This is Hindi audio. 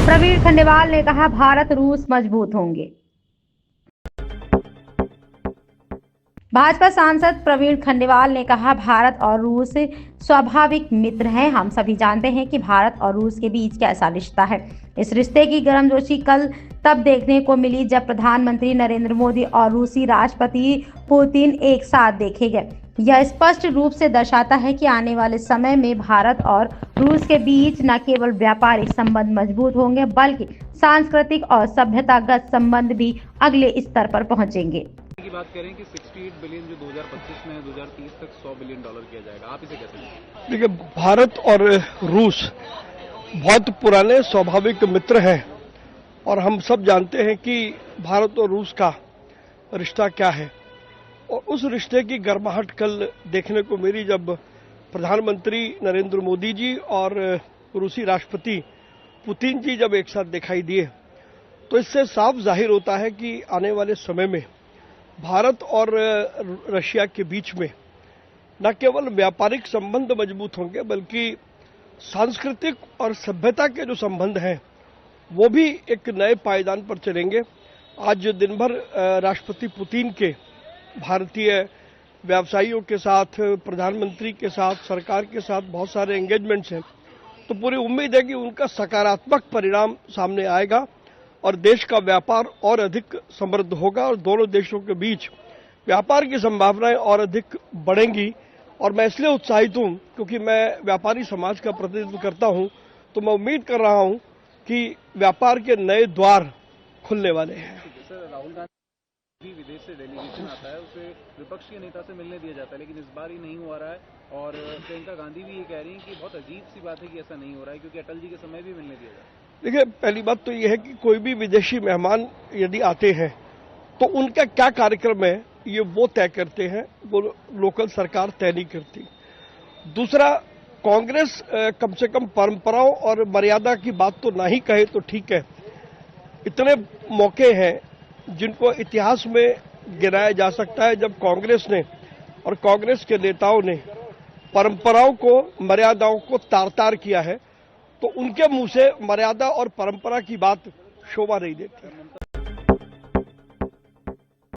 प्रवीण खंडेवाल ने कहा, भारत रूस मजबूत होंगे। भाजपा सांसद प्रवीण खंडेवाल ने कहा, भारत और रूस स्वाभाविक मित्र हैं। हम सभी जानते हैं कि भारत और रूस के बीच कैसा रिश्ता है। इस रिश्ते की गर्मजोशी कल तब देखने को मिली जब प्रधानमंत्री नरेंद्र मोदी और रूसी राष्ट्रपति पुतिन एक साथ देखे गए। यह स्पष्ट रूप से दर्शाता है कि आने वाले समय में भारत और रूस के बीच न केवल व्यापारिक संबंध मजबूत होंगे, बल्कि सांस्कृतिक और सभ्यतागत संबंध भी अगले स्तर पर पहुंचेंगे। की बात करें कि 68 बिलियन जो 2025 में है, 2030 तक $100 बिलियन किया जाएगा, आप इसे कैसे देखते हैं? देखिए, भारत और रूस बहुत पुराने स्वाभाविक मित्र हैं और हम सब जानते हैं कि भारत और रूस का रिश्ता क्या है। और उस रिश्ते की गर्माहट कल देखने को मिली जब प्रधानमंत्री नरेंद्र मोदी जी और रूसी राष्ट्रपति पुतिन जी जब एक साथ दिखाई दिए, तो इससे साफ जाहिर होता है कि आने वाले समय में भारत और रशिया के बीच में न केवल व्यापारिक संबंध मजबूत होंगे, बल्कि सांस्कृतिक और सभ्यता के जो संबंध हैं वो भी एक नए पायदान पर चलेंगे। आज दिन भर राष्ट्रपति पुतिन के भारतीय व्यवसायियों के साथ, प्रधानमंत्री के साथ, सरकार के साथ बहुत सारे एंगेजमेंट्स हैं, तो पूरी उम्मीद है कि उनका सकारात्मक परिणाम सामने आएगा और देश का व्यापार और अधिक समृद्ध होगा और दोनों देशों के बीच व्यापार की संभावनाएं और अधिक बढ़ेंगी। और मैं इसलिए उत्साहित हूं क्योंकि मैं व्यापारी समाज का प्रतिनिधित्व करता हूं, तो मैं उम्मीद कर रहा हूं कि व्यापार के नए द्वार खुलने वाले हैं। राहुल गांधी विदेश से डेलीगेशन आता है, उसे विपक्ष के नेता से मिलने दिया जाता है, लेकिन इस बार ही नहीं हो रहा है। और प्रियंका गांधी भी ये कह रही हैं कि बहुत अजीब सी बात है कि ऐसा नहीं हो रहा है, क्योंकि अटल जी के समय भी मिलने दिया जाता है। देखिए, पहली बात तो यह है कि कोई भी विदेशी मेहमान यदि आते हैं तो उनका क्या कार्यक्रम है ये वो तय करते हैं, वो लोकल सरकार तय नहीं करती। दूसरा, कांग्रेस कम से कम परंपराओं और मर्यादा की बात तो ना ही कहे तो ठीक है। इतने मौके हैं जिनको इतिहास में गिनाया जा सकता है जब कांग्रेस ने और कांग्रेस के नेताओं ने परंपराओं को, मर्यादाओं को तार-तार किया है, तो उनके मुंह से मर्यादा और परंपरा की बात शोभा नहीं देती।